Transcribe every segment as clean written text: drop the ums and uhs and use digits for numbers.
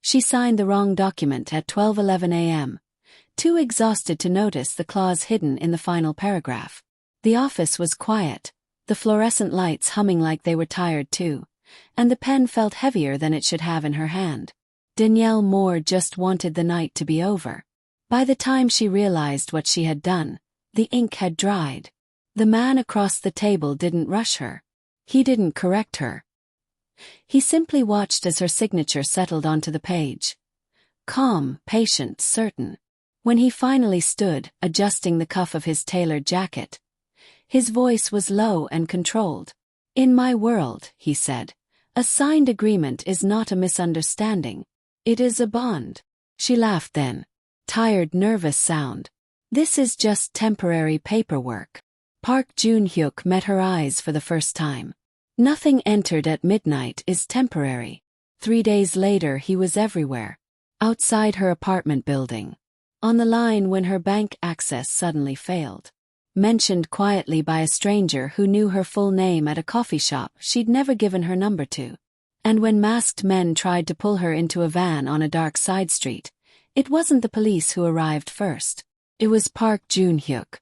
She signed the wrong document at 12:11 a.m., too exhausted to notice the clause hidden in the final paragraph. The office was quiet, the fluorescent lights humming like they were tired too, and the pen felt heavier than it should have in her hand. Danielle Moore just wanted the night to be over. By the time she realized what she had done, the ink had dried. The man across the table didn't rush her. He didn't correct her. He simply watched as her signature settled onto the page. Calm, patient, certain. When he finally stood, adjusting the cuff of his tailored jacket, his voice was low and controlled. "In my world," he said, "a signed agreement is not a misunderstanding. It is a bond." She laughed then. Tired, nervous sound. "This is just temporary paperwork." Park Joon-hyuk met her eyes for the first time. Nothing entered at midnight is temporary. 3 days later he was everywhere. Outside her apartment building. On the line when her bank access suddenly failed. Mentioned quietly by a stranger who knew her full name at a coffee shop she'd never given her number to. And when masked men tried to pull her into a van on a dark side street, it wasn't the police who arrived first. It was Park Joon-hyuk.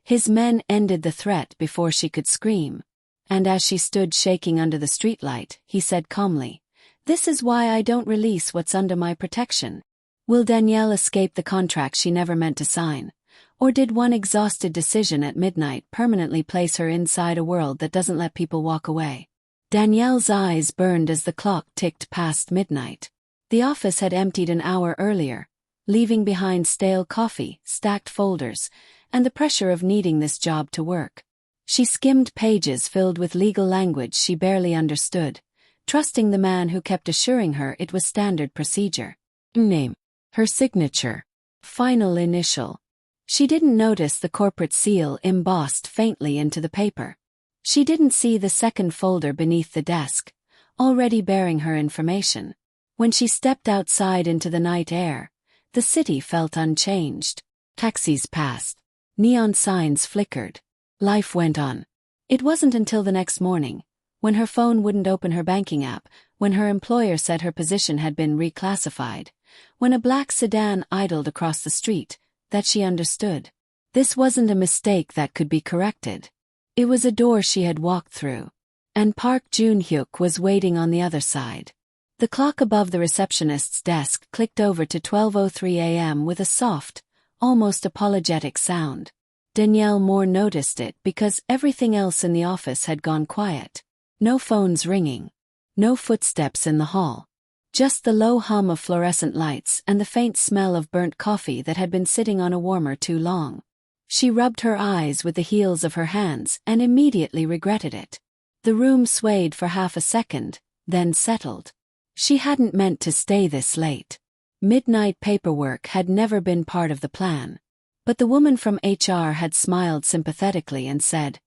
His men ended the threat before she could scream. And as she stood shaking under the streetlight, he said calmly, "This is why I don't release what's under my protection." Will Danielle escape the contract she never meant to sign? Or did one exhausted decision at midnight permanently place her inside a world that doesn't let people walk away? Danielle's eyes burned as the clock ticked past midnight. The office had emptied an hour earlier, leaving behind stale coffee, stacked folders, and the pressure of needing this job to work. She skimmed pages filled with legal language she barely understood, trusting the man who kept assuring her it was standard procedure. Name. Her signature. Final initial. She didn't notice the corporate seal embossed faintly into the paper. She didn't see the second folder beneath the desk, already bearing her information. When she stepped outside into the night air, the city felt unchanged. Taxis passed. Neon signs flickered. Life went on. It wasn't until the next morning, when her phone wouldn't open her banking app, when her employer said her position had been reclassified, when a black sedan idled across the street, that she understood. This wasn't a mistake that could be corrected. It was a door she had walked through. And Park Joon-hyuk was waiting on the other side. The clock above the receptionist's desk clicked over to 12:03 a.m. with a soft, almost apologetic sound. Danielle Moore noticed it because everything else in the office had gone quiet. No phones ringing. No footsteps in the hall. Just the low hum of fluorescent lights and the faint smell of burnt coffee that had been sitting on a warmer too long. She rubbed her eyes with the heels of her hands and immediately regretted it. The room swayed for half a second, then settled. She hadn't meant to stay this late. Midnight paperwork had never been part of the plan. But the woman from HR had smiled sympathetically and said,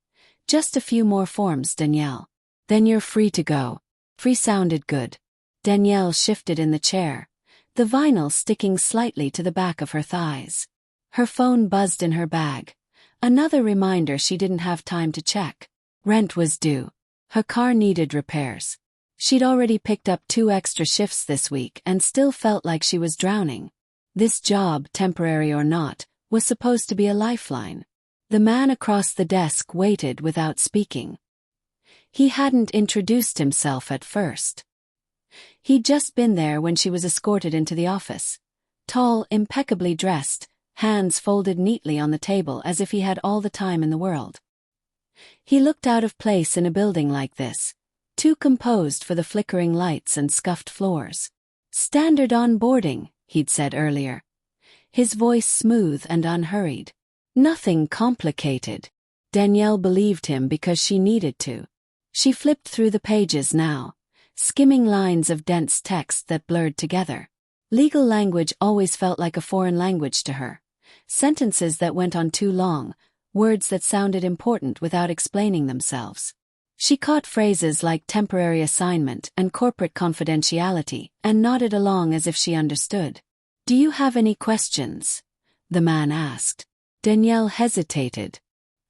"Just a few more forms, Danielle. Then you're free to go." Free sounded good. Danielle shifted in the chair, the vinyl sticking slightly to the back of her thighs. Her phone buzzed in her bag. Another reminder she didn't have time to check. Rent was due. Her car needed repairs. She'd already picked up 2 extra shifts this week and still felt like she was drowning. This job, temporary or not, was supposed to be a lifeline. The man across the desk waited without speaking. He hadn't introduced himself at first. He'd just been there when she was escorted into the office. Tall, impeccably dressed, hands folded neatly on the table as if he had all the time in the world. He looked out of place in a building like this, too composed for the flickering lights and scuffed floors. "Standard onboarding," he'd said earlier. His voice smooth and unhurried. Nothing complicated. Danielle believed him because she needed to. She flipped through the pages now, skimming lines of dense text that blurred together. Legal language always felt like a foreign language to her. Sentences that went on too long, words that sounded important without explaining themselves. She caught phrases like temporary assignment and corporate confidentiality and nodded along as if she understood. "Do you have any questions?" the man asked. Danielle hesitated.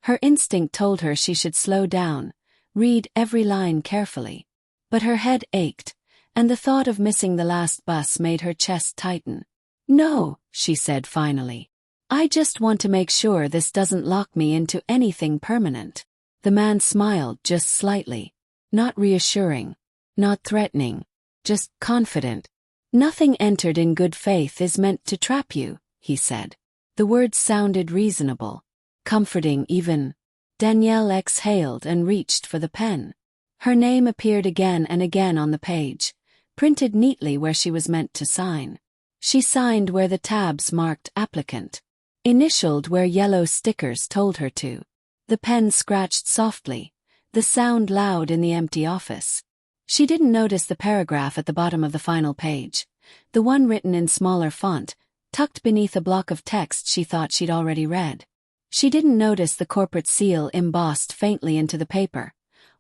Her instinct told her she should slow down, read every line carefully. But her head ached, and the thought of missing the last bus made her chest tighten. "No," she said finally. "I just want to make sure this doesn't lock me into anything permanent." The man smiled just slightly. Not reassuring, not threatening, just confident. "Nothing entered in good faith is meant to trap you," he said. The words sounded reasonable, comforting even. Danielle exhaled and reached for the pen. Her name appeared again and again on the page, printed neatly where she was meant to sign. She signed where the tabs marked applicant, initialed where yellow stickers told her to. The pen scratched softly, the sound loud in the empty office. She didn't notice the paragraph at the bottom of the final page, the one written in smaller font, tucked beneath a block of text she thought she'd already read. She didn't notice the corporate seal embossed faintly into the paper,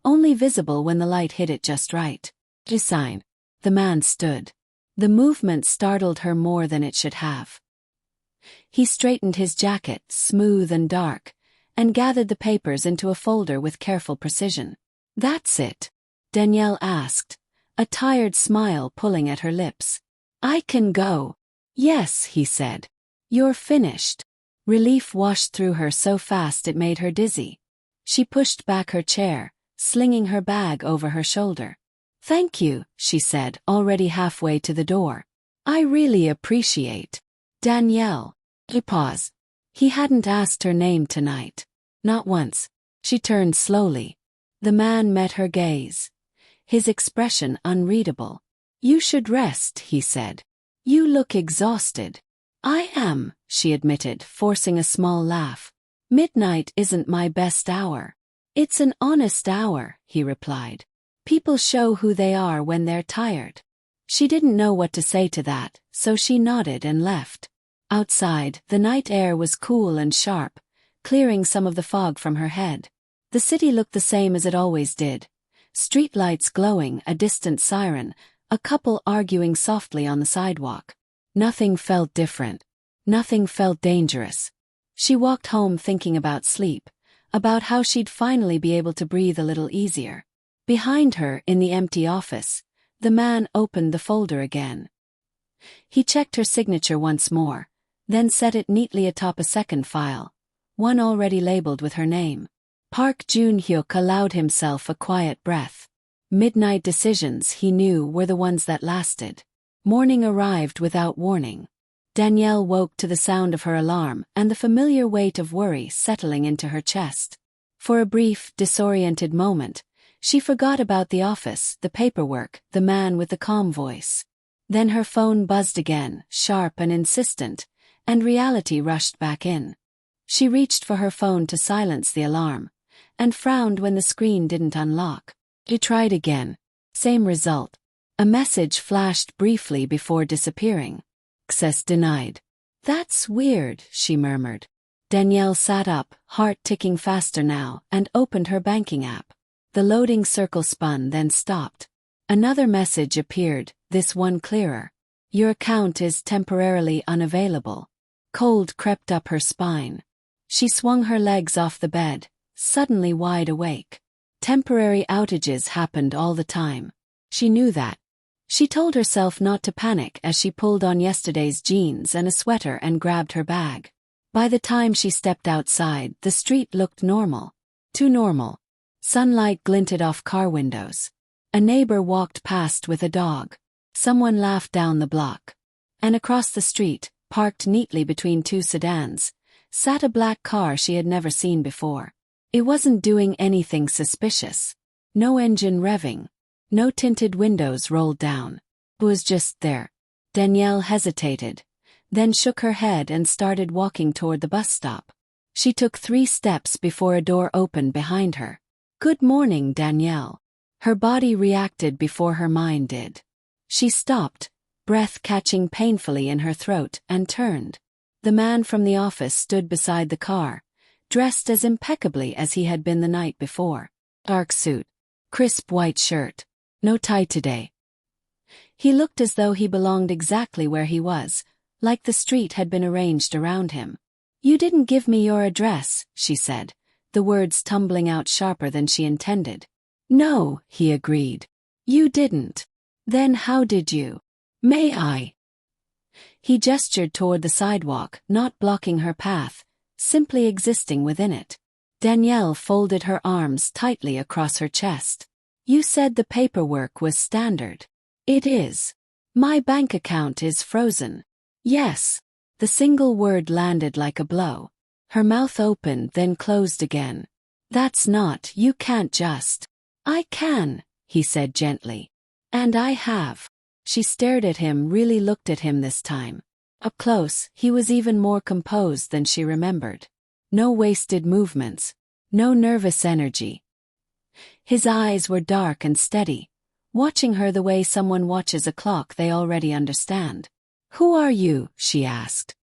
only visible when the light hit it just right. To sign. The man stood. The movement startled her more than it should have. He straightened his jacket, smooth and dark, and gathered the papers into a folder with careful precision. "That's it?" Danielle asked, a tired smile pulling at her lips. "I can go." "Yes," he said. "You're finished." Relief washed through her so fast it made her dizzy. She pushed back her chair, slinging her bag over her shoulder. "Thank you," she said, already halfway to the door. "I really appreciate." Danielle. He paused. He hadn't asked her name tonight. Not once. She turned slowly. The man met her gaze, his expression unreadable. "You should rest," he said. "You look exhausted." "I am," she admitted, forcing a small laugh. "Midnight isn't my best hour." "It's an honest hour," he replied. "People show who they are when they're tired." She didn't know what to say to that, so she nodded and left. Outside, the night air was cool and sharp, clearing some of the fog from her head. The city looked the same as it always did. Street lights glowing, a distant siren, a couple arguing softly on the sidewalk. Nothing felt different. Nothing felt dangerous. She walked home thinking about sleep, about how she'd finally be able to breathe a little easier. Behind her, in the empty office, the man opened the folder again. He checked her signature once more, then set it neatly atop a second file, one already labeled with her name. Park Jun-hyuk allowed himself a quiet breath. Midnight decisions, he knew, were the ones that lasted. Morning arrived without warning. Danielle woke to the sound of her alarm and the familiar weight of worry settling into her chest. For a brief, disoriented moment, she forgot about the office, the paperwork, the man with the calm voice. Then her phone buzzed again, sharp and insistent, and reality rushed back in. She reached for her phone to silence the alarm, and frowned when the screen didn't unlock. She tried again. Same result. A message flashed briefly before disappearing. Access denied. "That's weird," she murmured. Danielle sat up, heart ticking faster now, and opened her banking app. The loading circle spun, then stopped. Another message appeared, this one clearer. "Your account is temporarily unavailable." Cold crept up her spine. She swung her legs off the bed, suddenly wide awake. Temporary outages happened all the time. She knew that. She told herself not to panic as she pulled on yesterday's jeans and a sweater and grabbed her bag. By the time she stepped outside, the street looked normal. Too normal. Sunlight glinted off car windows. A neighbor walked past with a dog. Someone laughed down the block. And across the street, parked neatly between two sedans, sat a black car she had never seen before. It wasn't doing anything suspicious. No engine revving. No tinted windows rolled down. It was just there. Danielle hesitated, then shook her head and started walking toward the bus stop. She took 3 steps before a door opened behind her. "Good morning, Danielle." Her body reacted before her mind did. She stopped, breath catching painfully in her throat, and turned. The man from the office stood beside the car, dressed as impeccably as he had been the night before. Dark suit. Crisp white shirt. No tie today. He looked as though he belonged exactly where he was, like the street had been arranged around him. "You didn't give me your address," she said, the words tumbling out sharper than she intended. "No," he agreed. "You didn't." Then how did you? May I? He gestured toward the sidewalk, not blocking her path, simply existing within it. Danielle folded her arms tightly across her chest. You said the paperwork was standard. It is. My bank account is frozen. Yes. The single word landed like a blow. Her mouth opened then closed again. That's not, you can't just. I can, he said gently. And I have. She stared at him, really looked at him this time. Up close, he was even more composed than she remembered. No wasted movements. No nervous energy. His eyes were dark and steady, watching her the way someone watches a clock they already understand. Who are you? She asked.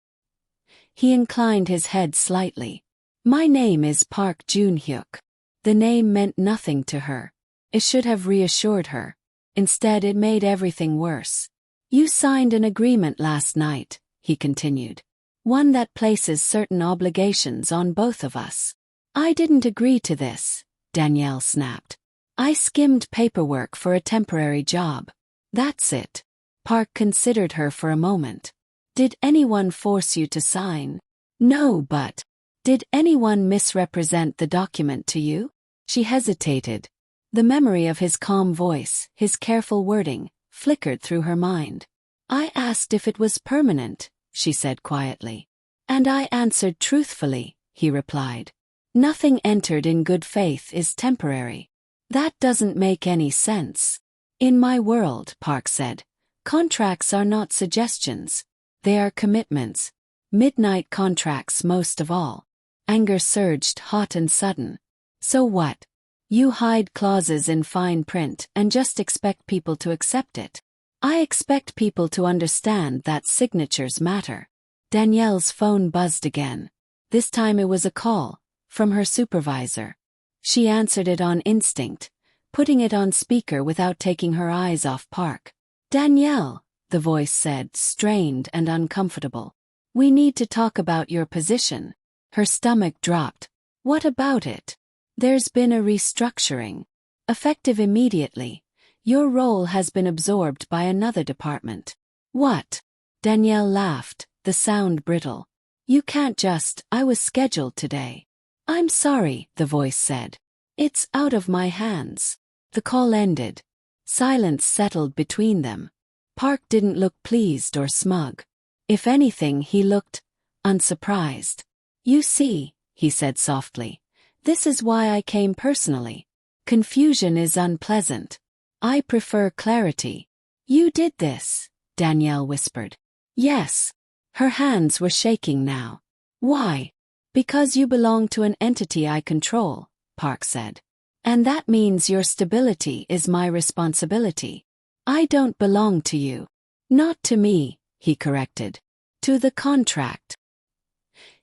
He inclined his head slightly. My name is Park Jun-hyuk. The name meant nothing to her. It should have reassured her. Instead, it made everything worse. You signed an agreement last night, he continued. One that places certain obligations on both of us. I didn't agree to this, Danielle snapped. I skimmed paperwork for a temporary job. That's it. Park considered her for a moment. Did anyone force you to sign? No, but did anyone misrepresent the document to you? She hesitated. The memory of his calm voice, his careful wording, flickered through her mind. I asked if it was permanent, she said quietly. And I answered truthfully, he replied. Nothing entered in good faith is temporary. That doesn't make any sense. In my world, Park said, contracts are not suggestions. They are commitments. Midnight contracts most of all. Anger surged hot and sudden. So what? You hide clauses in fine print and just expect people to accept it. I expect people to understand that signatures matter. Danielle's phone buzzed again. This time it was a call, from her supervisor. She answered it on instinct, putting it on speaker without taking her eyes off Park. Danielle, the voice said, strained and uncomfortable. We need to talk about your position. Her stomach dropped. What about it? There's been a restructuring. Effective immediately. Your role has been absorbed by another department. What? Danielle laughed, the sound brittle. You can't just, I was scheduled today. I'm sorry, the voice said. It's out of my hands. The call ended. Silence settled between them. Park didn't look pleased or smug. If anything, he looked unsurprised. You see, he said softly, this is why I came personally. Confusion is unpleasant. I prefer clarity. You did this, Danielle whispered. Yes. Her hands were shaking now. Why? Because you belong to an entity I control, Park said. And that means your stability is my responsibility. I don't belong to you. Not to me, he corrected. To the contract.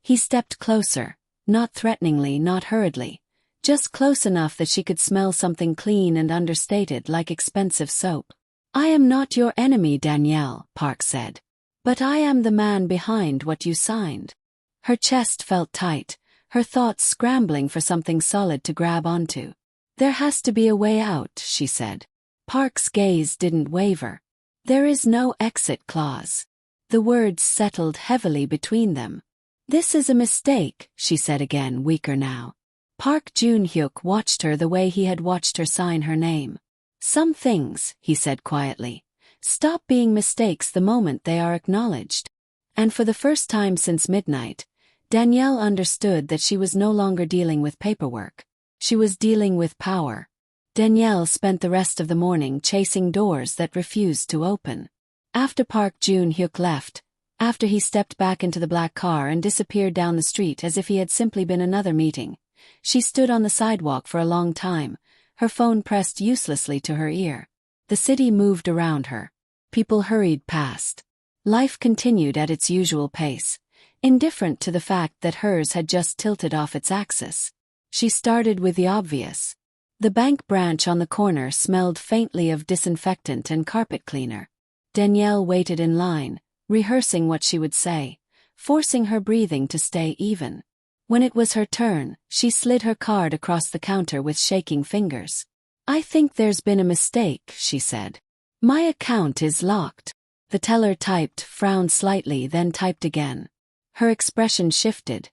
He stepped closer, not threateningly, not hurriedly, just close enough that she could smell something clean and understated like expensive soap. I am not your enemy, Danielle, Park said. But I am the man behind what you signed. Her chest felt tight, her thoughts scrambling for something solid to grab onto. There has to be a way out, she said. Park's gaze didn't waver. There is no exit clause. The words settled heavily between them. This is a mistake, she said again, weaker now. Park Jun-hyuk watched her the way he had watched her sign her name. Some things, he said quietly, stop being mistakes the moment they are acknowledged. And for the first time since midnight, Danielle understood that she was no longer dealing with paperwork. She was dealing with power. Danielle spent the rest of the morning chasing doors that refused to open. After Park Jun-hyuk left, after he stepped back into the black car and disappeared down the street as if he had simply been another meeting, she stood on the sidewalk for a long time, her phone pressed uselessly to her ear. The city moved around her. People hurried past. Life continued at its usual pace, indifferent to the fact that hers had just tilted off its axis. She started with the obvious. The bank branch on the corner smelled faintly of disinfectant and carpet cleaner. Danielle waited in line, rehearsing what she would say, forcing her breathing to stay even. When it was her turn, she slid her card across the counter with shaking fingers. I think there's been a mistake, she said. My account is locked. The teller typed, frowned slightly, then typed again. Her expression shifted.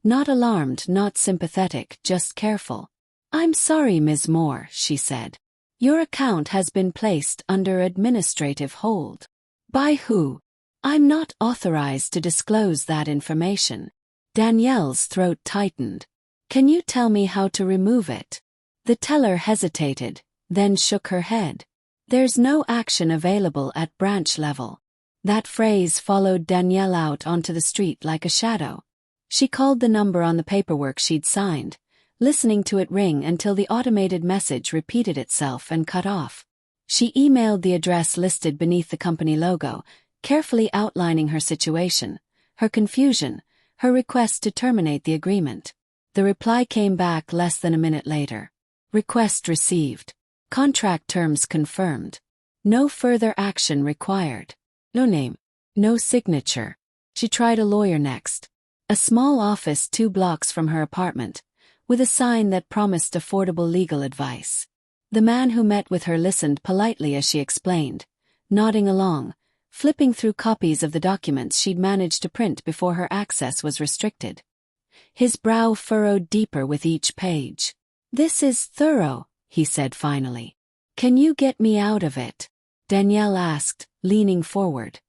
Not alarmed, not sympathetic, just careful. I'm sorry, Ms. Moore, she said. Your account has been placed under administrative hold. By who? I'm not authorized to disclose that information. Danielle's throat tightened. Can you tell me how to remove it? The teller hesitated, then shook her head. There's no action available at branch level. That phrase followed Danielle out onto the street like a shadow. She called the number on the paperwork she'd signed, listening to it ring until the automated message repeated itself and cut off. She emailed the address listed beneath the company logo, carefully outlining her situation, her confusion, her request to terminate the agreement. The reply came back less than a minute later. Request received. Contract terms confirmed. No further action required. No name. No signature. She tried a lawyer next. A small office 2 blocks from her apartment, with a sign that promised affordable legal advice. The man who met with her listened politely as she explained, nodding along, flipping through copies of the documents she'd managed to print before her access was restricted. His brow furrowed deeper with each page. This is thorough, he said finally. Can you get me out of it? Danielle asked, leaning forward.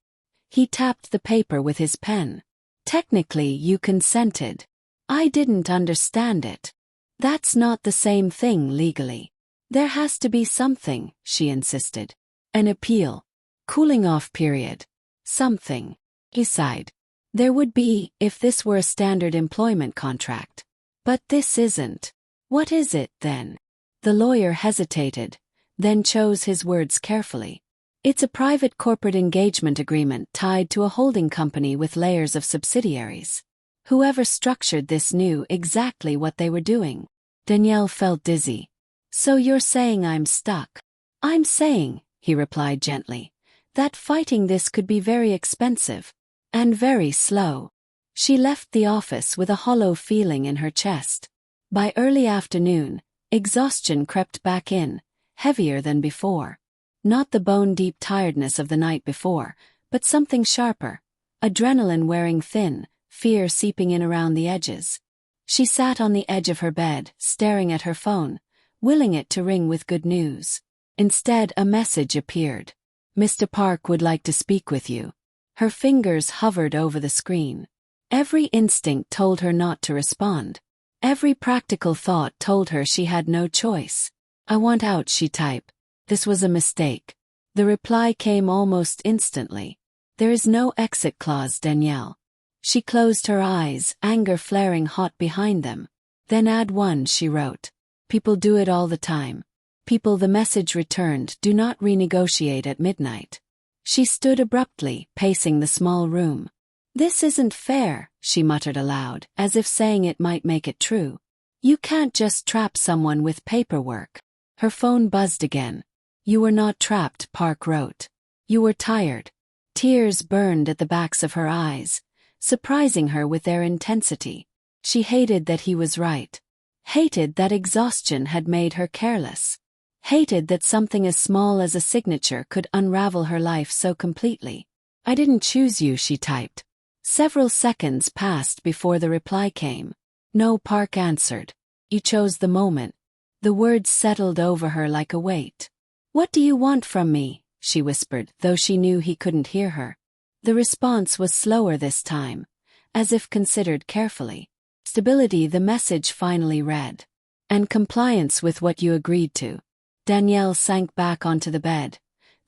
He tapped the paper with his pen. Technically, you consented. I didn't understand it. That's not the same thing legally. There has to be something, she insisted. An appeal. Cooling off period. Something. He sighed. There would be, if this were a standard employment contract. But this isn't. What is it, then? The lawyer hesitated, then chose his words carefully. It's a private corporate engagement agreement tied to a holding company with layers of subsidiaries. Whoever structured this knew exactly what they were doing. Danielle felt dizzy. So you're saying I'm stuck? I'm saying, he replied gently, that fighting this could be very expensive. And very slow. She left the office with a hollow feeling in her chest. By early afternoon, exhaustion crept back in, heavier than before. Not the bone-deep tiredness of the night before, but something sharper. Adrenaline wearing thin, fear seeping in around the edges. She sat on the edge of her bed, staring at her phone, willing it to ring with good news. Instead, a message appeared. Mr. Park would like to speak with you. Her fingers hovered over the screen. Every instinct told her not to respond. Every practical thought told her she had no choice. I want out, she typed. This was a mistake. The reply came almost instantly. There is no exit clause, Danielle. She closed her eyes, anger flaring hot behind them. Then add one, she wrote. People do it all the time. People, the message returned, do not renegotiate at midnight. She stood abruptly, pacing the small room. This isn't fair, she muttered aloud, as if saying it might make it true. You can't just trap someone with paperwork. Her phone buzzed again. You were not trapped, Park wrote. You were tired. Tears burned at the backs of her eyes, surprising her with their intensity. She hated that he was right. Hated that exhaustion had made her careless. Hated that something as small as a signature could unravel her life so completely. I didn't choose you, she typed. Several seconds passed before the reply came. No, Park answered. You chose the moment. The words settled over her like a weight. What do you want from me? She whispered, though she knew he couldn't hear her. The response was slower this time, as if considered carefully. Stability, the message finally read. And compliance with what you agreed to. Danielle sank back onto the bed,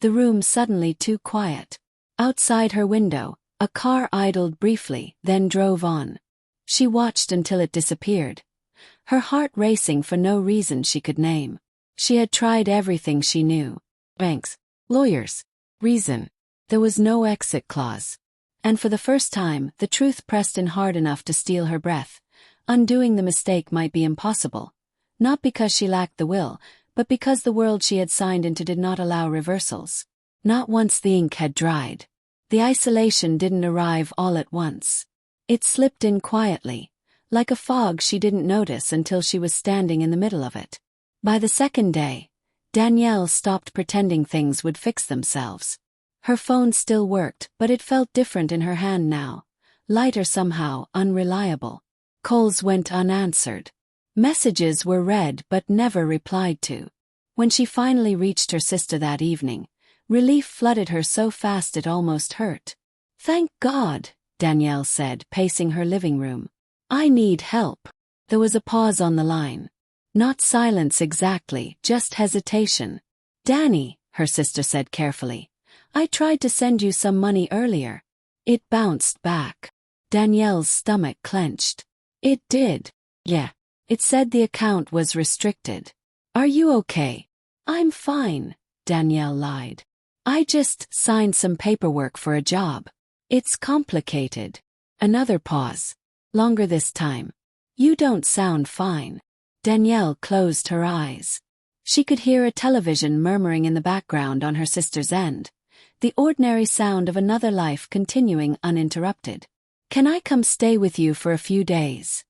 the room suddenly too quiet. Outside her window, a car idled briefly, then drove on. She watched until it disappeared, her heart racing for no reason she could name. She had tried everything she knew. Banks, lawyers, reason. There was no exit clause. And for the first time, the truth pressed in hard enough to steal her breath. Undoing the mistake might be impossible. Not because she lacked the will, but because the world she had signed into did not allow reversals. Not once the ink had dried. The isolation didn't arrive all at once. It slipped in quietly, like a fog she didn't notice until she was standing in the middle of it. By the second day, Danielle stopped pretending things would fix themselves. Her phone still worked, but it felt different in her hand now. Lighter somehow, unreliable. Calls went unanswered. Messages were read but never replied to. When she finally reached her sister that evening, relief flooded her so fast it almost hurt. "Thank God," Danielle said, pacing her living room. "I need help." There was a pause on the line. Not silence exactly, just hesitation. "Danny," her sister said carefully, "I tried to send you some money earlier." It bounced back. Danielle's stomach clenched. "It did." "Yeah." It said the account was restricted. "Are you okay?" "I'm fine," Danielle lied. "I just signed some paperwork for a job. It's complicated." Another pause. Longer this time. "You don't sound fine." Danielle closed her eyes. She could hear a television murmuring in the background on her sister's end, the ordinary sound of another life continuing uninterrupted. "Can I come stay with you for a few days?"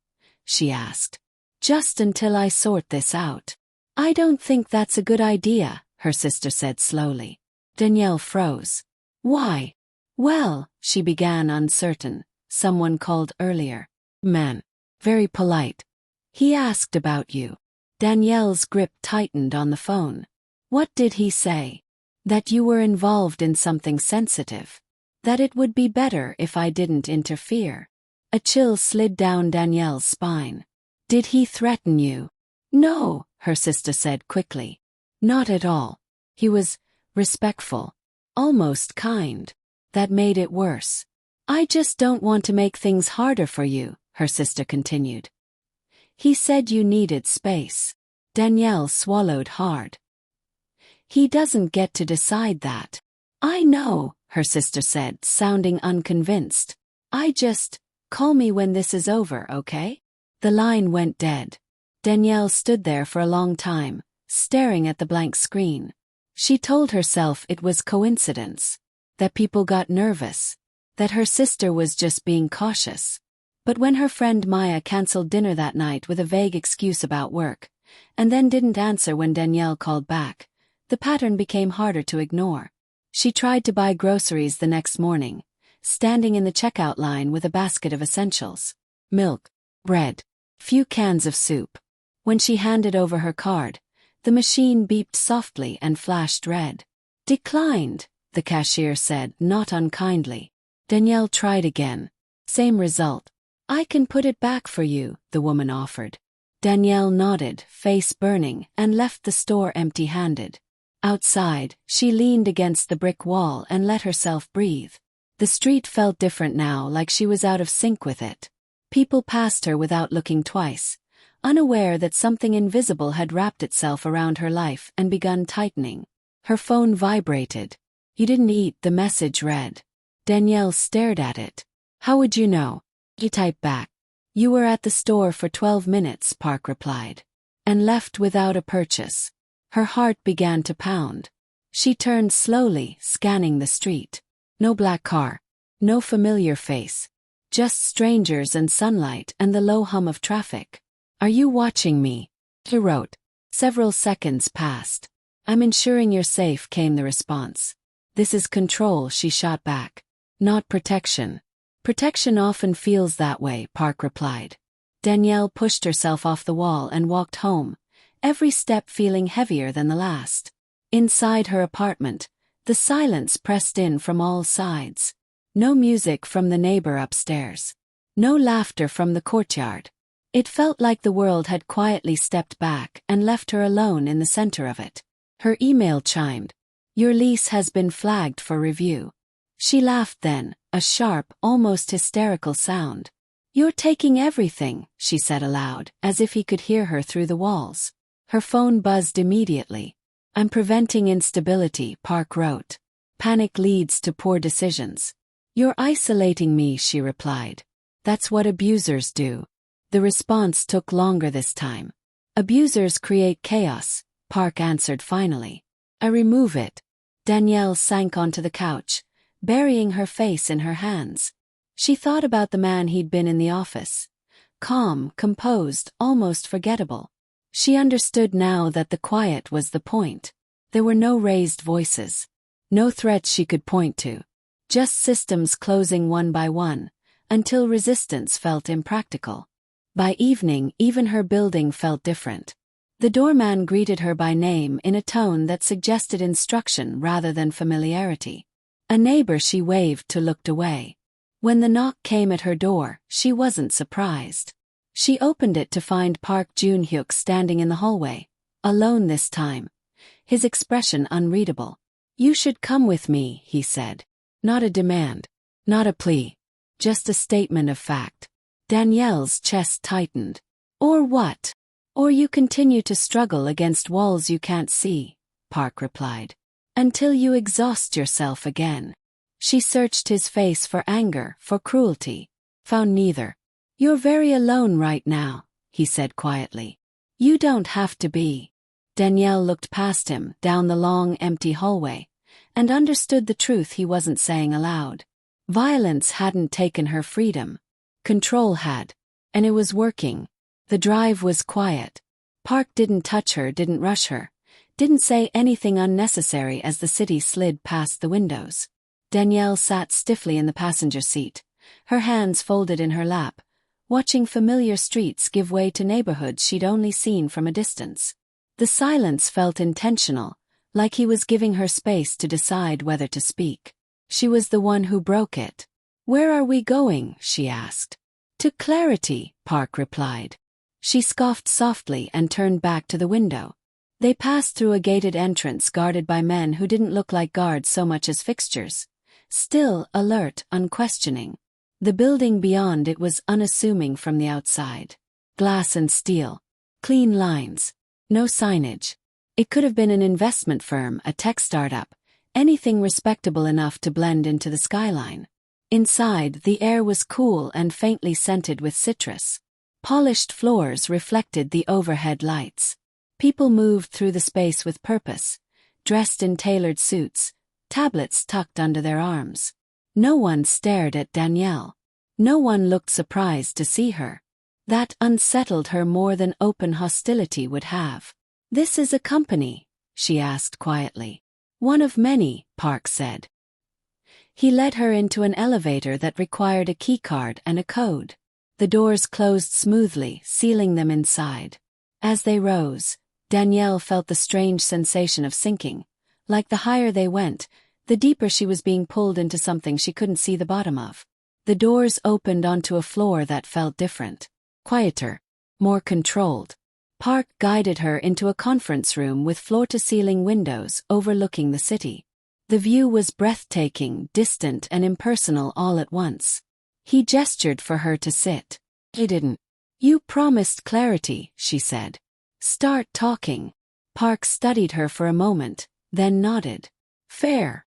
she asked. "Just until I sort this out." "I don't think that's a good idea," her sister said slowly. Danielle froze. "Why?" "Well," she began uncertain, "someone called earlier. Man. Very polite. He asked about you." Danielle's grip tightened on the phone. "What did he say?" "That you were involved in something sensitive. That it would be better if I didn't interfere." A chill slid down Danielle's spine. "Did he threaten you?" "No," her sister said quickly. "Not at all. He was respectful. Almost kind. That made it worse." "I just don't want to make things harder for you," her sister continued. "He said you needed space." Danielle swallowed hard. "He doesn't get to decide that." "I know," her sister said, sounding unconvinced. Call me when this is over, okay?" The line went dead. Danielle stood there for a long time, staring at the blank screen. She told herself it was coincidence, that people got nervous, that her sister was just being cautious. But when her friend Maya canceled dinner that night with a vague excuse about work, and then didn't answer when Danielle called back, the pattern became harder to ignore. She tried to buy groceries the next morning, standing in the checkout line with a basket of essentials. Milk, bread, few cans of soup. When she handed over her card, the machine beeped softly and flashed red. "Declined," the cashier said, not unkindly. Danielle tried again. Same result. "I can put it back for you," the woman offered. Danielle nodded, face burning, and left the store empty-handed. Outside, she leaned against the brick wall and let herself breathe. The street felt different now, like she was out of sync with it. People passed her without looking twice, unaware that something invisible had wrapped itself around her life and begun tightening. Her phone vibrated. "You didn't eat," the message read. Danielle stared at it. "How would you know?" He typed back. "You were at the store for 12 minutes, Park replied. "And left without a purchase." Her heart began to pound. She turned slowly, scanning the street. No black car. No familiar face. Just strangers and sunlight and the low hum of traffic. "Are you watching me?" he wrote. Several seconds passed. "I'm ensuring you're safe," came the response. "This is control," she shot back. "Not protection." "Protection often feels that way," Park replied. Danielle pushed herself off the wall and walked home, every step feeling heavier than the last. Inside her apartment, the silence pressed in from all sides. No music from the neighbor upstairs. No laughter from the courtyard. It felt like the world had quietly stepped back and left her alone in the center of it. Her email chimed. "Your lease has been flagged for review." She laughed then, a sharp, almost hysterical sound. "You're taking everything," she said aloud, as if he could hear her through the walls. Her phone buzzed immediately. "I'm preventing instability," Park wrote. "Panic leads to poor decisions." "You're isolating me," she replied. "That's what abusers do." The response took longer this time. "Abusers create chaos," Park answered finally. "I remove it." Danielle sank onto the couch, burying her face in her hands. She thought about the man he'd been in the office. Calm, composed, almost forgettable. She understood now that the quiet was the point. There were no raised voices. No threats she could point to. Just systems closing one by one, until resistance felt impractical. By evening, even her building felt different. The doorman greeted her by name in a tone that suggested instruction rather than familiarity. A neighbor she waved to looked away. When the knock came at her door, she wasn't surprised. She opened it to find Park Jun-hyuk standing in the hallway, alone this time, his expression unreadable. "You should come with me," he said. Not a demand. Not a plea. Just a statement of fact. Danielle's chest tightened. "Or what? Or you continue to struggle against walls you can't see," Park replied. "Until you exhaust yourself again." She searched his face for anger, for cruelty. Found neither. "You're very alone right now," he said quietly. "You don't have to be." Danielle looked past him, down the long, empty hallway, and understood the truth he wasn't saying aloud. Violence hadn't taken her freedom. Control had. And it was working. The drive was quiet. Park didn't touch her, didn't rush her, didn't say anything unnecessary as the city slid past the windows. Danielle sat stiffly in the passenger seat, her hands folded in her lap, watching familiar streets give way to neighborhoods she'd only seen from a distance. The silence felt intentional, like he was giving her space to decide whether to speak. She was the one who broke it. "Where are we going?" she asked. "To clarity," Park replied. She scoffed softly and turned back to the window. They passed through a gated entrance guarded by men who didn't look like guards so much as fixtures. Still, alert, unquestioning. The building beyond it was unassuming from the outside. Glass and steel. Clean lines. No signage. It could have been an investment firm, a tech startup, anything respectable enough to blend into the skyline. Inside, the air was cool and faintly scented with citrus. Polished floors reflected the overhead lights. People moved through the space with purpose, dressed in tailored suits, tablets tucked under their arms. No one stared at Danielle. No one looked surprised to see her. That unsettled her more than open hostility would have. "This is a company?" she asked quietly. "One of many," Park said. He led her into an elevator that required a keycard and a code. The doors closed smoothly, sealing them inside. As they rose, Danielle felt the strange sensation of sinking. Like the higher they went, the deeper she was being pulled into something she couldn't see the bottom of. The doors opened onto a floor that felt different. Quieter. More controlled. Park guided her into a conference room with floor-to-ceiling windows overlooking the city. The view was breathtaking, distant and impersonal all at once. He gestured for her to sit. He didn't. "You promised clarity," she said. "Start talking." Park studied her for a moment, then nodded. "Fair."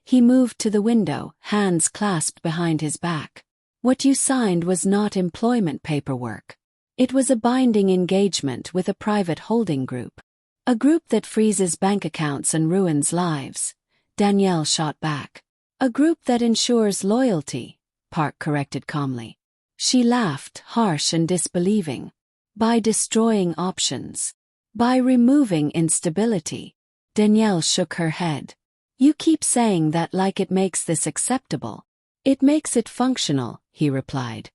He moved to the window, hands clasped behind his back. "What you signed was not employment paperwork. It was a binding engagement with a private holding group. A group that freezes bank accounts and ruins lives." Danielle shot back. "A group that ensures loyalty," Park corrected calmly. She laughed, harsh and disbelieving. "By destroying options. By removing instability." Danielle shook her head. "You keep saying that like it makes this acceptable." "It makes it functional," he replied.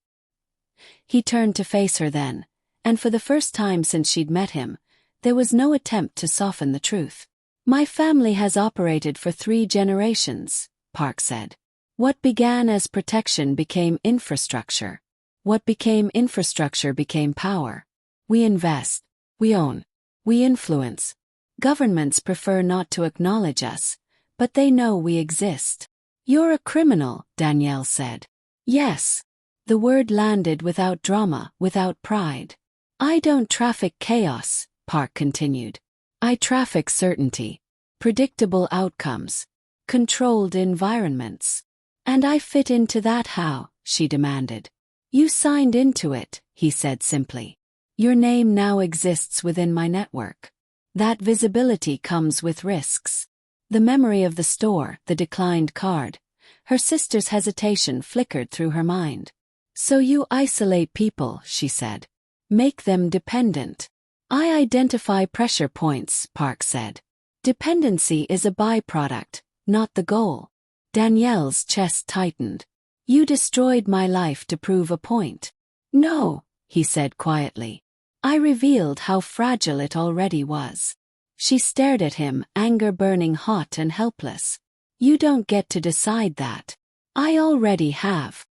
He turned to face her then, and for the first time since she'd met him, there was no attempt to soften the truth. "My family has operated for 3 generations," Park said. "What began as protection became infrastructure. What became infrastructure became power. We invest. We own. We influence. Governments prefer not to acknowledge us, but they know we exist." "You're a criminal," Danielle said. "Yes." The word landed without drama, without pride. "I don't traffic chaos," Park continued. "I traffic certainty. Predictable outcomes. Controlled environments. And I fit into that how?" she demanded. "You signed into it," he said simply. "Your name now exists within my network. That visibility comes with risks." The memory of the store, the declined card, her sister's hesitation flickered through her mind. "So you isolate people," she said. "Make them dependent." "I identify pressure points," Park said. Dependency is a byproduct, not the goal. Danielle's chest tightened. You destroyed my life to prove a point. No, he said quietly. I revealed how fragile it already was. She stared at him, anger burning hot and helpless. You don't get to decide that. I already have.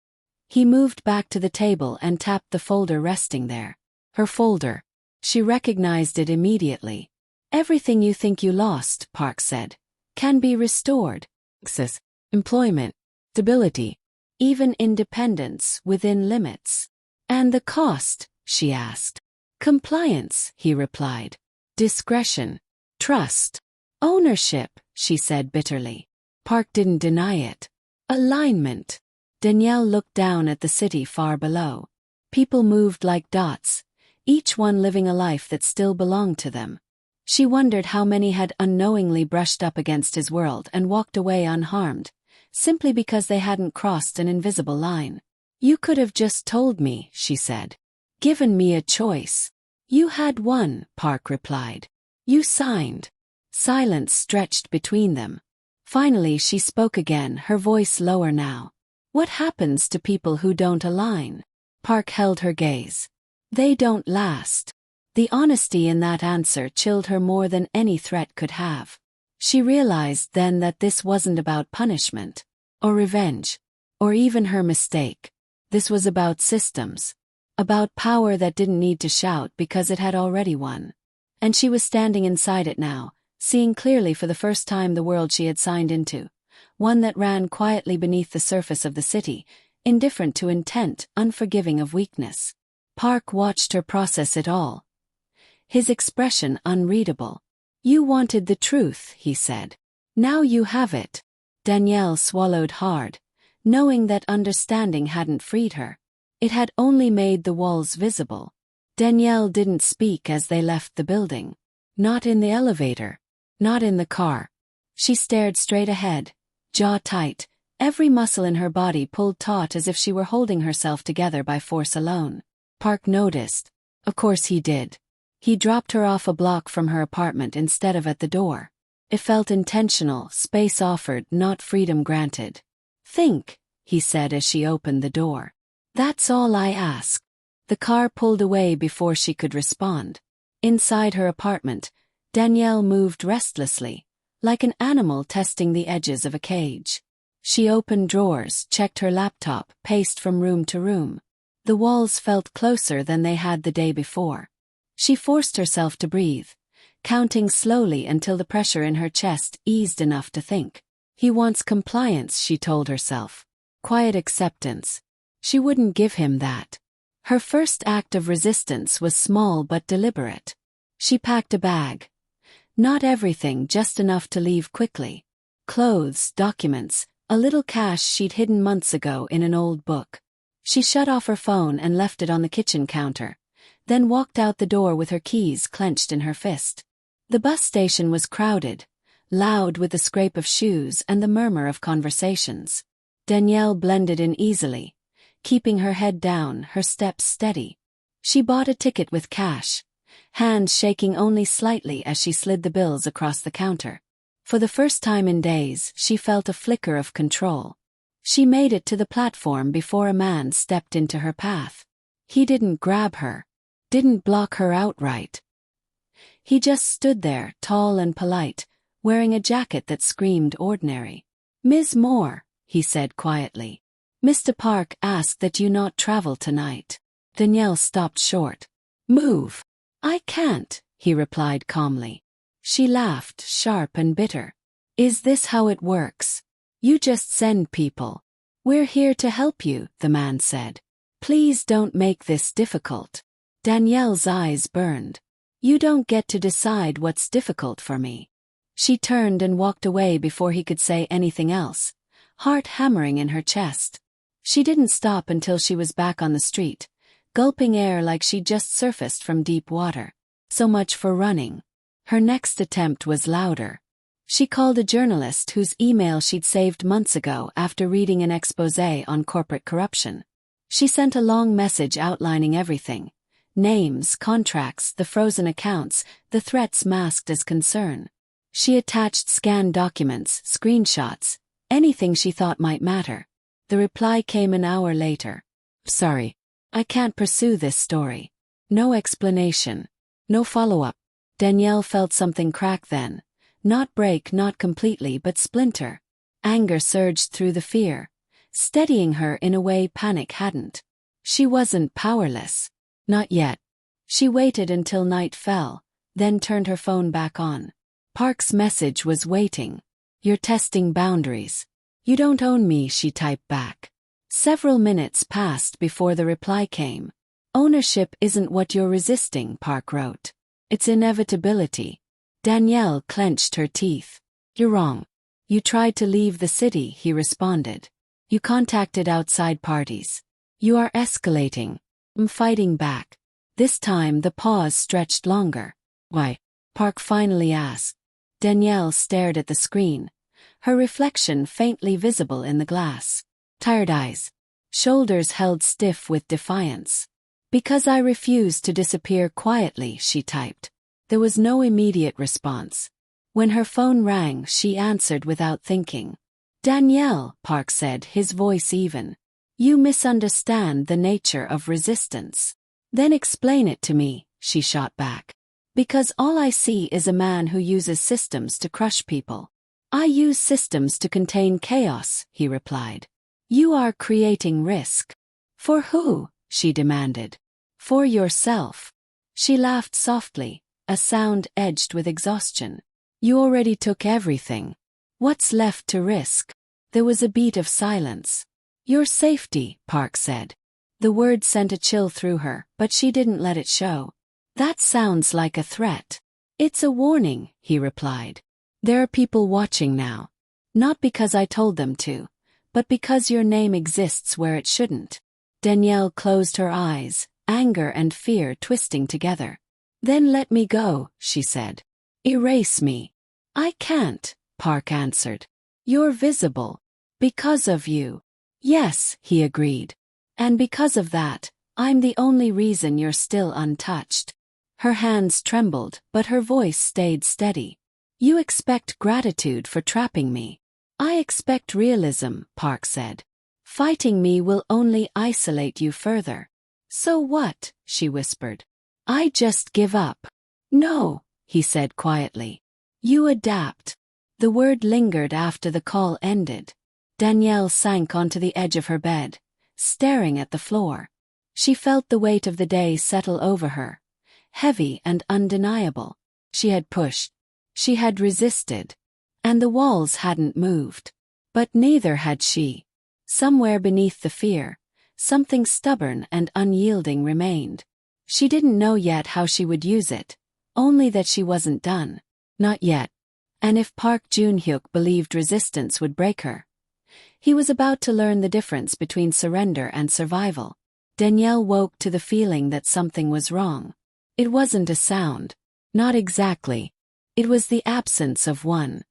He moved back to the table and tapped the folder resting there. Her folder. She recognized it immediately. Everything you think you lost, Park said, can be restored. Access, employment, stability, even independence within limits. And the cost? She asked. Compliance, he replied. Discretion. Trust. Ownership, she said bitterly. Park didn't deny it. Alignment. Danielle looked down at the city far below. People moved like dots, each one living a life that still belonged to them. She wondered how many had unknowingly brushed up against his world and walked away unharmed, simply because they hadn't crossed an invisible line. You could have just told me, she said. Given me a choice. You had one, Park replied. You signed. Silence stretched between them. Finally she spoke again, her voice lower now. What happens to people who don't align? Park held her gaze. They don't last. The honesty in that answer chilled her more than any threat could have. She realized then that this wasn't about punishment, or revenge, or even her mistake. This was about systems. About power that didn't need to shout because it had already won. And she was standing inside it now, seeing clearly for the first time the world she had signed into. One that ran quietly beneath the surface of the city, indifferent to intent, unforgiving of weakness. Park watched her process it all. His expression unreadable. You wanted the truth, he said. Now you have it. Danielle swallowed hard, knowing that understanding hadn't freed her. It had only made the walls visible. Danielle didn't speak as they left the building. Not in the elevator. Not in the car. She stared straight ahead, jaw tight, every muscle in her body pulled taut as if she were holding herself together by force alone. Park noticed. Of course he did. He dropped her off a block from her apartment instead of at the door. It felt intentional, space offered, not freedom granted. Think, he said as she opened the door. That's all I ask. The car pulled away before she could respond. Inside her apartment, Danielle moved restlessly, like an animal testing the edges of a cage. She opened drawers, checked her laptop, paced from room to room. The walls felt closer than they had the day before. She forced herself to breathe, counting slowly until the pressure in her chest eased enough to think. He wants compliance, she told herself. Quiet acceptance. She wouldn't give him that. Her first act of resistance was small but deliberate. She packed a bag. Not everything, just enough to leave quickly. Clothes, documents, a little cash she'd hidden months ago in an old book. She shut off her phone and left it on the kitchen counter, then walked out the door with her keys clenched in her fist. The bus station was crowded, loud with the scrape of shoes and the murmur of conversations. Danielle blended in easily, keeping her head down, her steps steady. She bought a ticket with cash, hands shaking only slightly as she slid the bills across the counter. For the first time in days, she felt a flicker of control. She made it to the platform before a man stepped into her path. He didn't grab her, didn't block her outright. He just stood there, tall and polite, wearing a jacket that screamed ordinary. "Ms. Moore," he said quietly. "Mr. Park asked that you not travel tonight." Danielle stopped short. "Move." "I can't," he replied calmly. She laughed, sharp and bitter. "Is this how it works? You just send people." "We're here to help you," the man said. "Please don't make this difficult." Danielle's eyes burned. "You don't get to decide what's difficult for me." She turned and walked away before he could say anything else, heart hammering in her chest. She didn't stop until she was back on the street, gulping air like she'd just surfaced from deep water. So much for running. Her next attempt was louder. She called a journalist whose email she'd saved months ago after reading an exposé on corporate corruption. She sent a long message outlining everything. Names, contracts, the frozen accounts, the threats masked as concern. She attached scanned documents, screenshots, anything she thought might matter. The reply came an hour later. Sorry. I can't pursue this story. No explanation. No follow-up. Danielle felt something crack then. Not break, not completely, but splinter. Anger surged through the fear, steadying her in a way panic hadn't. She wasn't powerless. Not yet. She waited until night fell, then turned her phone back on. Park's message was waiting. You're testing boundaries. You don't own me, she typed back. Several minutes passed before the reply came. Ownership isn't what you're resisting, Park wrote. It's inevitability. Danielle clenched her teeth. You're wrong. You tried to leave the city, he responded. You contacted outside parties. You are escalating. I'm fighting back. This time the pause stretched longer. Why? Park finally asked. Danielle stared at the screen, her reflection faintly visible in the glass. Tired eyes. Shoulders held stiff with defiance. Because I refused to disappear quietly, she typed. There was no immediate response. When her phone rang, she answered without thinking. Danielle, Park said, his voice even. You misunderstand the nature of resistance. Then explain it to me, she shot back. Because all I see is a man who uses systems to crush people. I use systems to contain chaos, he replied. You are creating risk. For who? She demanded. For yourself. She laughed softly, a sound edged with exhaustion. You already took everything. What's left to risk? There was a beat of silence. Your safety, Park said. The word sent a chill through her, but she didn't let it show. That sounds like a threat. It's a warning, he replied. There are people watching now. Not because I told them to, but because your name exists where it shouldn't. Danielle closed her eyes, anger and fear twisting together. Then let me go, she said. Erase me. I can't, Park answered. You're visible. Because of you. Yes, he agreed. And because of that, I'm the only reason you're still untouched. Her hands trembled, but her voice stayed steady. You expect gratitude for trapping me. I expect realism, Park said. Fighting me will only isolate you further. So what? She whispered. I just give up. No, he said quietly. You adapt. The word lingered after the call ended. Danielle sank onto the edge of her bed, staring at the floor. She felt the weight of the day settle over her, heavy and undeniable. She had pushed. She had resisted. And the walls hadn't moved. But neither had she. Somewhere beneath the fear, something stubborn and unyielding remained. She didn't know yet how she would use it, only that she wasn't done. Not yet. And if Park Jun-hyuk believed resistance would break her, he was about to learn the difference between surrender and survival. Danielle woke to the feeling that something was wrong. It wasn't a sound. Not exactly. It was the absence of one.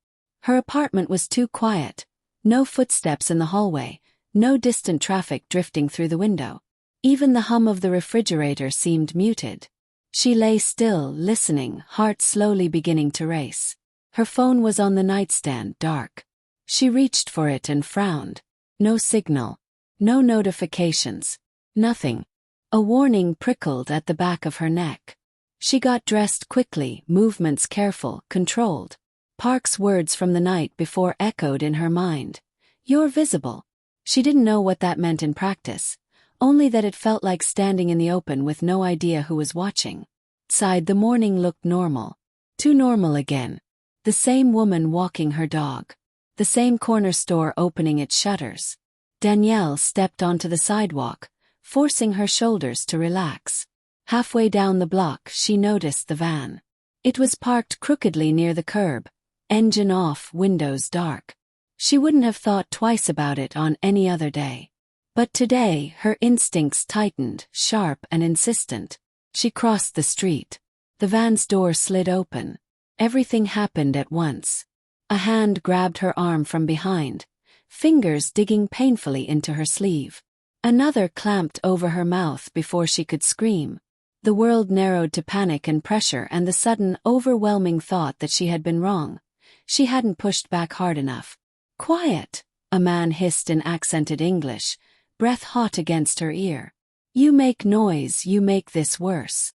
Her apartment was too quiet. No footsteps in the hallway, no distant traffic drifting through the window. Even the hum of the refrigerator seemed muted. She lay still, listening, heart slowly beginning to race. Her phone was on the nightstand, dark. She reached for it and frowned. No signal. No notifications. Nothing. A warning prickled at the back of her neck. She got dressed quickly, movements careful, controlled. Park's words from the night before echoed in her mind. You're visible. She didn't know what that meant in practice, only that it felt like standing in the open with no idea who was watching. Outside, the morning looked normal. Too normal again. The same woman walking her dog. The same corner store opening its shutters. Danielle stepped onto the sidewalk, forcing her shoulders to relax. Halfway down the block, she noticed the van. It was parked crookedly near the curb, engine off, windows dark. She wouldn't have thought twice about it on any other day. But today, her instincts tightened, sharp and insistent. She crossed the street. The van's door slid open. Everything happened at once. A hand grabbed her arm from behind, fingers digging painfully into her sleeve. Another clamped over her mouth before she could scream. The world narrowed to panic and pressure and the sudden, overwhelming thought that she had been wrong, She hadn't pushed back hard enough. "Quiet," a man hissed in accented English, breath hot against her ear. "You make noise, you make this worse."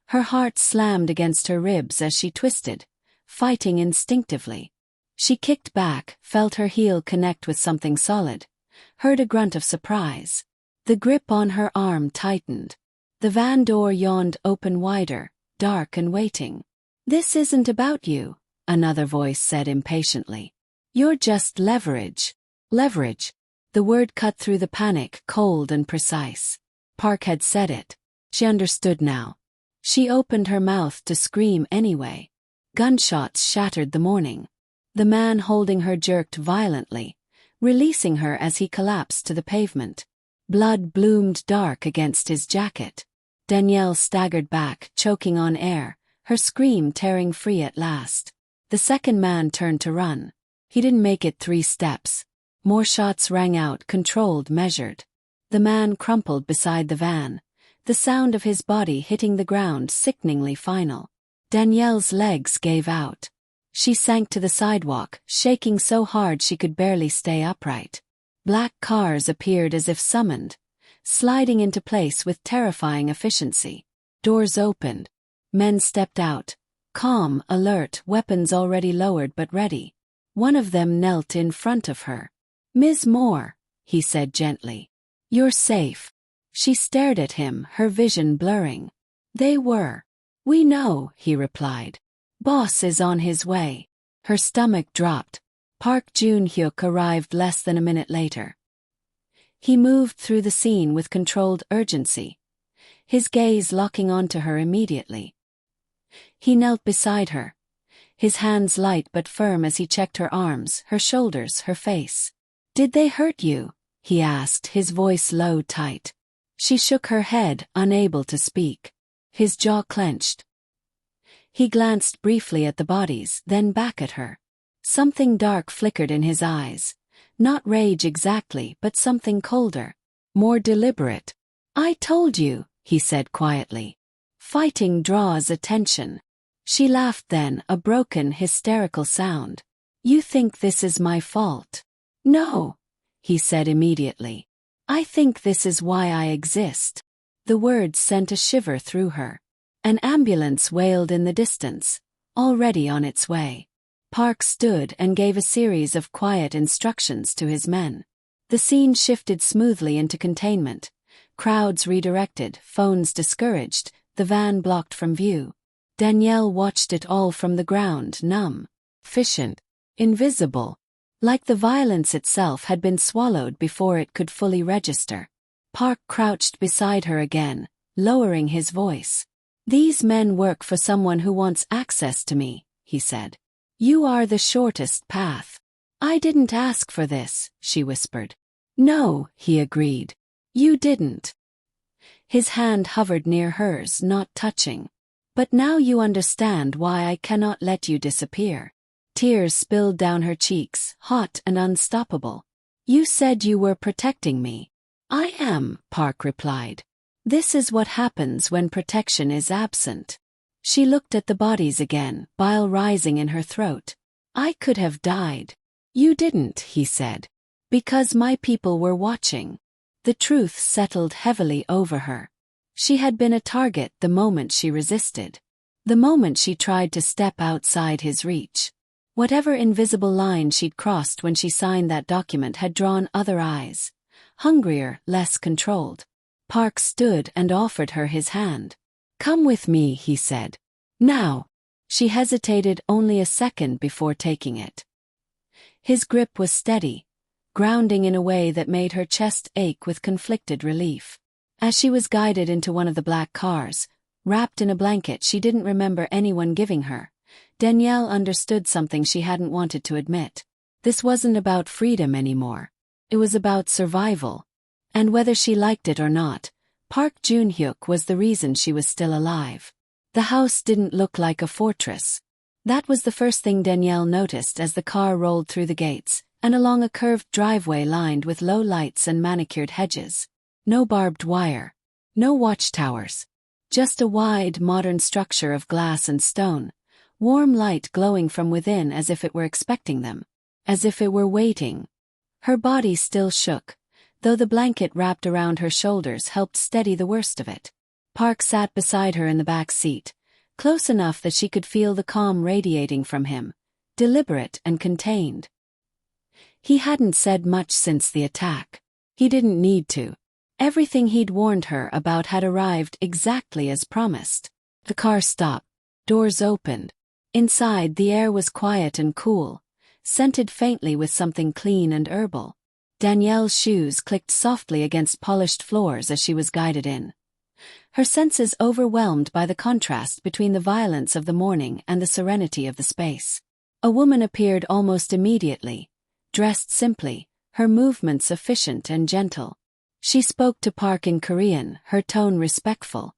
Her heart slammed against her ribs as she twisted, fighting instinctively. She kicked back, felt her heel connect with something solid, heard a grunt of surprise. The grip on her arm tightened. The van door yawned open wider, dark and waiting. "This isn't about you," another voice said impatiently. "You're just leverage." Leverage. The word cut through the panic, cold and precise. Park had said it. She understood now. She opened her mouth to scream anyway. Gunshots shattered the morning. The man holding her jerked violently, releasing her as he collapsed to the pavement. Blood bloomed dark against his jacket. Danielle staggered back, choking on air, her scream tearing free at last. The second man turned to run. He didn't make it 3 steps. More shots rang out, controlled, measured. The man crumpled beside the van, the sound of his body hitting the ground sickeningly final. Danielle's legs gave out. She sank to the sidewalk, shaking so hard she could barely stay upright. Black cars appeared as if summoned, sliding into place with terrifying efficiency. Doors opened. Men stepped out, calm, alert, weapons already lowered but ready. One of them knelt in front of her. "Ms. Moore," he said gently. "You're safe." She stared at him, her vision blurring. They were. "We know," he replied. "Boss is on his way." Her stomach dropped. Park Jun-hyuk arrived less than a minute later. He moved through the scene with controlled urgency, his gaze locking onto her immediately. He knelt beside her, his hands light but firm as he checked her arms, her shoulders, her face. "Did they hurt you?" he asked, his voice low, tight. She shook her head, unable to speak. His jaw clenched. He glanced briefly at the bodies, then back at her. Something dark flickered in his eyes. Not rage exactly, but something colder, more deliberate. "I told you," he said quietly. "Fighting draws attention." She laughed then, a broken, hysterical sound. "You think this is my fault?" "No," he said immediately. "I think this is why I exist." The words sent a shiver through her. An ambulance wailed in the distance, already on its way. Park stood and gave a series of quiet instructions to his men. The scene shifted smoothly into containment. Crowds redirected, phones discouraged, the van blocked from view. Danielle watched it all from the ground, numb, efficient, invisible. Like the violence itself had been swallowed before it could fully register. Park crouched beside her again, lowering his voice. "These men work for someone who wants access to me," he said. "You are the shortest path." "I didn't ask for this," she whispered. "No," he agreed. "You didn't." His hand hovered near hers, not touching. "But now you understand why I cannot let you disappear." Tears spilled down her cheeks, hot and unstoppable. "You said you were protecting me." "I am," Park replied. "This is what happens when protection is absent." She looked at the bodies again, bile rising in her throat. "I could have died." "You didn't," he said. "Because my people were watching." The truth settled heavily over her. She had been a target the moment she resisted. The moment she tried to step outside his reach. Whatever invisible line she'd crossed when she signed that document had drawn other eyes. Hungrier, less controlled. Park stood and offered her his hand. "Come with me," he said. "Now." She hesitated only a second before taking it. His grip was steady, grounding in a way that made her chest ache with conflicted relief. As she was guided into one of the black cars, wrapped in a blanket she didn't remember anyone giving her, Danielle understood something she hadn't wanted to admit. This wasn't about freedom anymore. It was about survival. And whether she liked it or not, Park Jun-hyuk was the reason she was still alive. The house didn't look like a fortress. That was the first thing Danielle noticed as the car rolled through the gates, and along a curved driveway lined with low lights and manicured hedges. No barbed wire. No watchtowers. Just a wide, modern structure of glass and stone, warm light glowing from within as if it were expecting them, as if it were waiting. Her body still shook, though the blanket wrapped around her shoulders helped steady the worst of it. Park sat beside her in the back seat, close enough that she could feel the calm radiating from him, deliberate and contained. He hadn't said much since the attack. He didn't need to. Everything he'd warned her about had arrived exactly as promised. The car stopped. Doors opened. Inside, the air was quiet and cool, scented faintly with something clean and herbal. Danielle's shoes clicked softly against polished floors as she was guided in. Her senses overwhelmed by the contrast between the violence of the morning and the serenity of the space. A woman appeared almost immediately, dressed simply, her movements efficient and gentle. She spoke to Park in Korean, her tone respectful.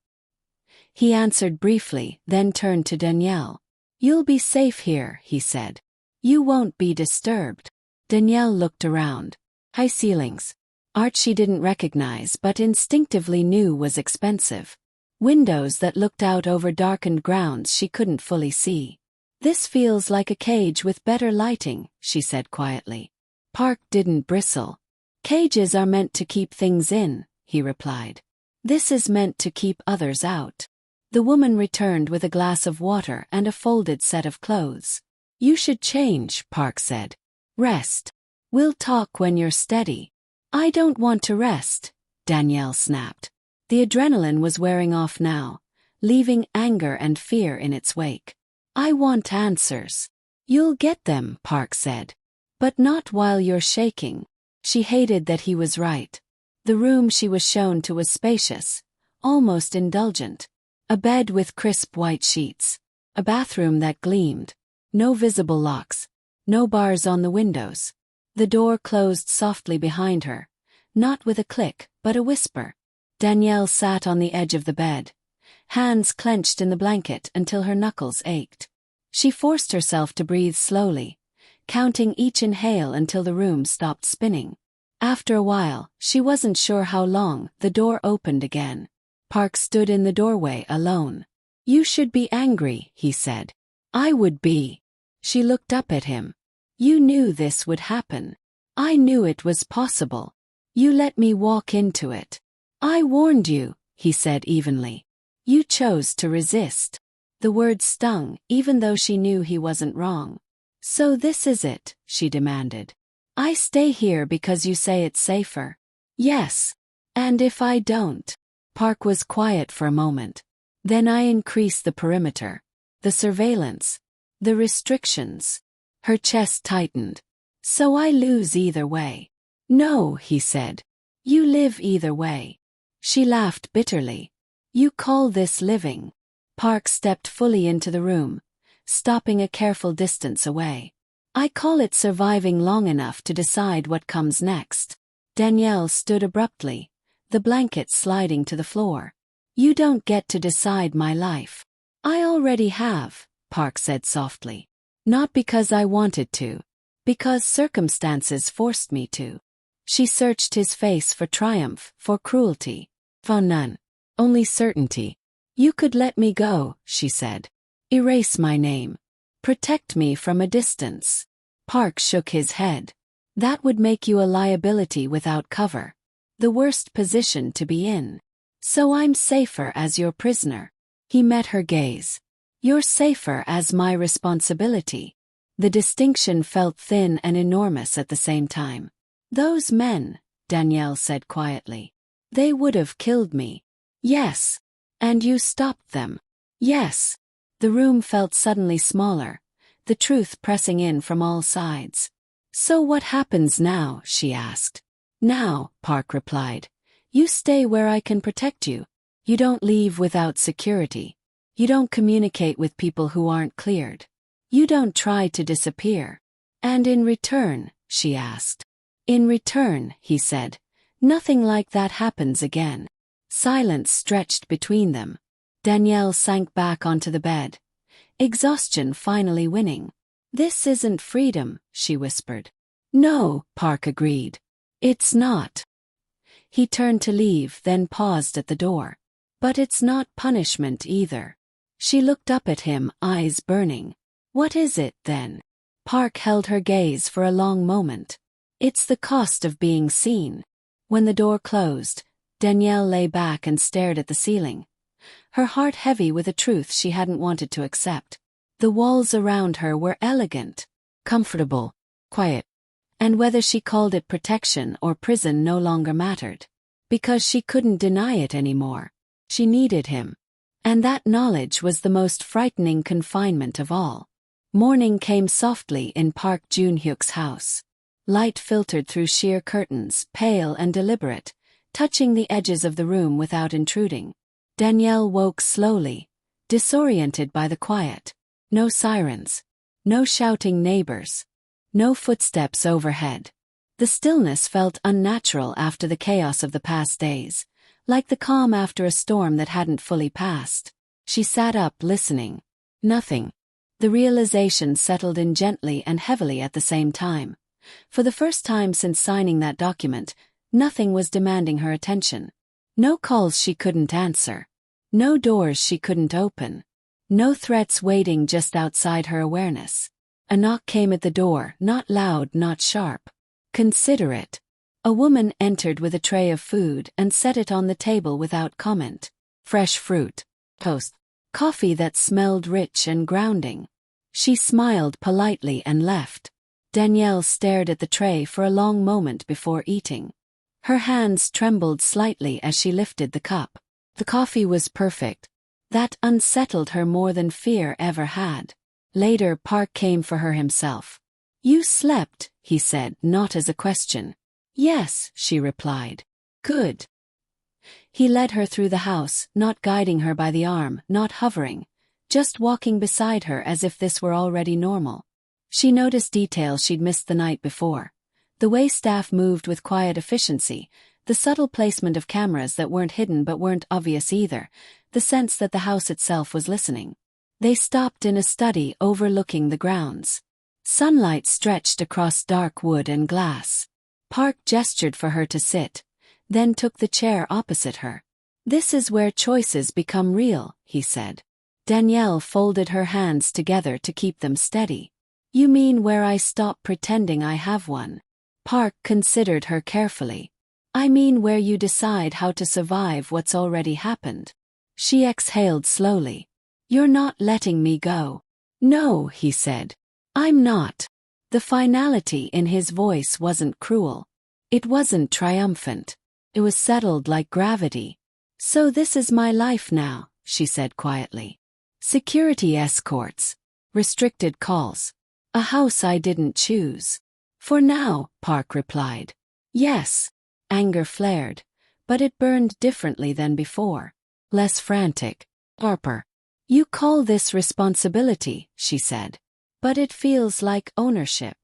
He answered briefly, then turned to Danielle. "You'll be safe here," he said. "You won't be disturbed." Danielle looked around. High ceilings. Art she didn't recognize but instinctively knew was expensive. Windows that looked out over darkened grounds she couldn't fully see. "This feels like a cage with better lighting," she said quietly. Park didn't bristle. "Cages are meant to keep things in," he replied. "This is meant to keep others out." The woman returned with a glass of water and a folded set of clothes. "You should change," Park said. "Rest. We'll talk when you're steady." "I don't want to rest," Danielle snapped. The adrenaline was wearing off now, leaving anger and fear in its wake. "I want answers." "You'll get them," Park said. "But not while you're shaking." She hated that he was right. The room she was shown to was spacious, almost indulgent. A bed with crisp white sheets. A bathroom that gleamed. No visible locks. No bars on the windows. The door closed softly behind her, not with a click, but a whisper. Danielle sat on the edge of the bed, hands clenched in the blanket until her knuckles ached. She forced herself to breathe slowly, counting each inhale until the room stopped spinning. After a while, she wasn't sure how long, the door opened again. Park stood in the doorway alone. "You should be angry," he said. "I would be." She looked up at him. "You knew this would happen. I knew it was possible. You let me walk into it." "I warned you," he said evenly. "You chose to resist." The words stung, even though she knew he wasn't wrong. "So this is it," she demanded. "I stay here because you say it's safer." "Yes. And if I don't?" Park was quiet for a moment. "Then I increase the perimeter. The surveillance. The restrictions." Her chest tightened. "So I lose either way." "No," he said. "You live either way." She laughed bitterly. "You call this living?" Park stepped fully into the room, stopping a careful distance away. "I call it surviving long enough to decide what comes next." Danielle stood abruptly, the blanket sliding to the floor. "You don't get to decide my life." "I already have," Park said softly. "Not because I wanted to. Because circumstances forced me to." She searched his face for triumph, for cruelty. Found none. Only certainty. "You could let me go," she said. "Erase my name. Protect me from a distance." Park shook his head. "That would make you a liability without cover. The worst position to be in. So I'm safer as your prisoner." He met her gaze. "You're safer as my responsibility." The distinction felt thin and enormous at the same time. "Those men," Danielle said quietly. "They would have killed me." "Yes. And you stopped them." "Yes." The room felt suddenly smaller, the truth pressing in from all sides. "So what happens now?" she asked. "Now," Park replied, "you stay where I can protect you. You don't leave without security. You don't communicate with people who aren't cleared. You don't try to disappear." "And in return?" she asked. "In return," he said, "nothing like that happens again." Silence stretched between them. Danielle sank back onto the bed, exhaustion finally winning. "This isn't freedom," she whispered. "No," Park agreed. "It's not." He turned to leave, then paused at the door. "But it's not punishment either." She looked up at him, eyes burning. What is it, then? Park held her gaze for a long moment. It's the cost of being seen. When the door closed, Danielle lay back and stared at the ceiling, her heart heavy with a truth she hadn't wanted to accept. The walls around her were elegant, comfortable, quiet, and whether she called it protection or prison no longer mattered. Because she couldn't deny it anymore. She needed him. And that knowledge was the most frightening confinement of all. Morning came softly in Park Jun-hyuk's house. Light filtered through sheer curtains, pale and deliberate, touching the edges of the room without intruding. Danielle woke slowly, disoriented by the quiet. No sirens. No shouting neighbors. No footsteps overhead. The stillness felt unnatural after the chaos of the past days, like the calm after a storm that hadn't fully passed. She sat up, listening. Nothing. The realization settled in gently and heavily at the same time. For the first time since signing that document, nothing was demanding her attention. No calls she couldn't answer. No doors she couldn't open. No threats waiting just outside her awareness. A knock came at the door, not loud, not sharp. Considerate. A woman entered with a tray of food and set it on the table without comment. Fresh fruit. Toast. Coffee that smelled rich and grounding. She smiled politely and left. Danielle stared at the tray for a long moment before eating. Her hands trembled slightly as she lifted the cup. The coffee was perfect. That unsettled her more than fear ever had. Later, Park came for her himself. You slept, he said, not as a question. Yes, she replied. Good. He led her through the house, not guiding her by the arm, not hovering, just walking beside her as if this were already normal. She noticed details she'd missed the night before. The way staff moved with quiet efficiency, the subtle placement of cameras that weren't hidden but weren't obvious either, the sense that the house itself was listening. They stopped in a study overlooking the grounds. Sunlight stretched across dark wood and glass. Park gestured for her to sit, then took the chair opposite her. This is where choices become real, he said. Danielle folded her hands together to keep them steady. You mean where I stop pretending I have one? Park considered her carefully. I mean where you decide how to survive what's already happened. She exhaled slowly. You're not letting me go. No, he said. I'm not. The finality in his voice wasn't cruel. It wasn't triumphant. It was settled like gravity. So this is my life now, she said quietly. Security escorts. Restricted calls. A house I didn't choose. For now, Park replied. Yes. Anger flared, but it burned differently than before. Less frantic. Harper. You call this responsibility, she said. But it feels like ownership.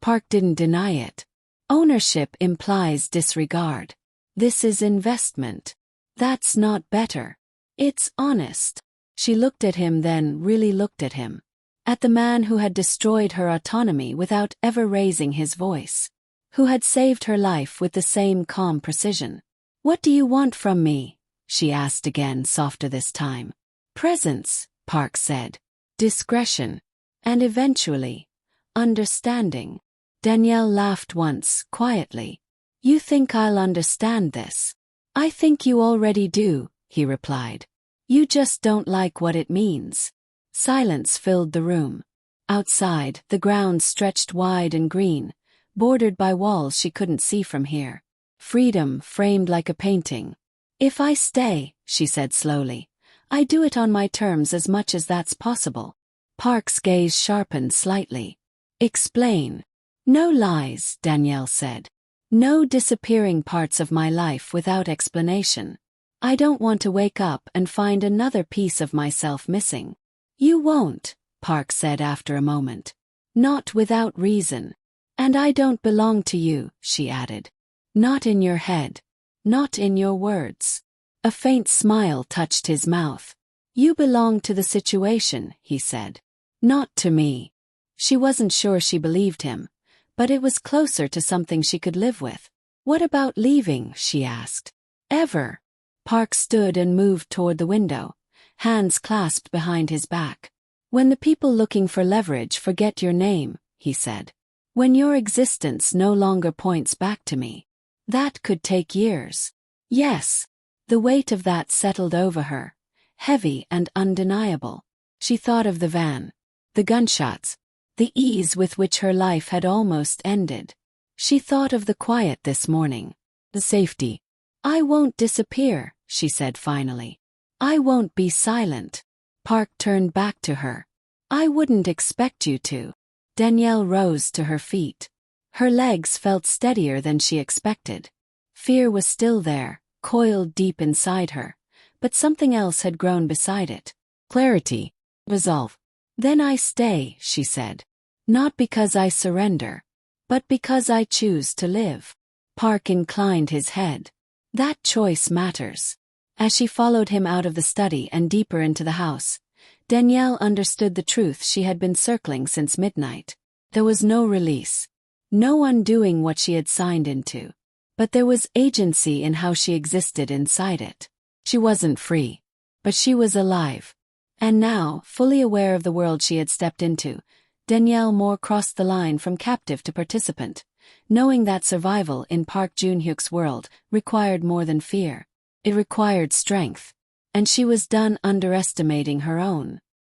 Park didn't deny it. Ownership implies disregard. This is investment. That's not better. It's honest. She looked at him, then really looked at him. At the man who had destroyed her autonomy without ever raising his voice. Who had saved her life with the same calm precision. What do you want from me? She asked again, softer this time. Presence, Park said. Discretion. And eventually, understanding. Danielle laughed once, quietly. You think I'll understand this? I think you already do, he replied. You just don't like what it means. Silence filled the room. Outside, the ground stretched wide and green, bordered by walls she couldn't see from here. Freedom framed like a painting. If I stay, she said slowly, I do it on my terms as much as that's possible. Park's gaze sharpened slightly. Explain. No lies, Danielle said. No disappearing parts of my life without explanation. I don't want to wake up and find another piece of myself missing. You won't, Park said after a moment. Not without reason. And I don't belong to you, she added. Not in your head. Not in your words. A faint smile touched his mouth. You belong to the situation, he said. Not to me. She wasn't sure she believed him, but it was closer to something she could live with. What about leaving, she asked. Ever? Park stood and moved toward the window, hands clasped behind his back. When the people looking for leverage forget your name, he said. When your existence no longer points back to me. That could take years. Yes. The weight of that settled over her, heavy and undeniable. She thought of the van, the gunshots, the ease with which her life had almost ended. She thought of the quiet this morning, the safety. I won't disappear, she said finally. I won't be silent. Park turned back to her. I wouldn't expect you to. Danielle rose to her feet. Her legs felt steadier than she expected. Fear was still there, coiled deep inside her, but something else had grown beside it. Clarity. Resolve. Then I stay, she said. Not because I surrender, but because I choose to live. Park inclined his head. That choice matters. As she followed him out of the study and deeper into the house, Danielle understood the truth she had been circling since midnight. There was no release. No undoing what she had signed into. But there was agency in how she existed inside it. She wasn't free. But she was alive. And now, fully aware of the world she had stepped into, Danielle Moore crossed the line from captive to participant, knowing that survival in Park Joon-hyuk's world required more than fear. It required strength. And she was done underestimating her own.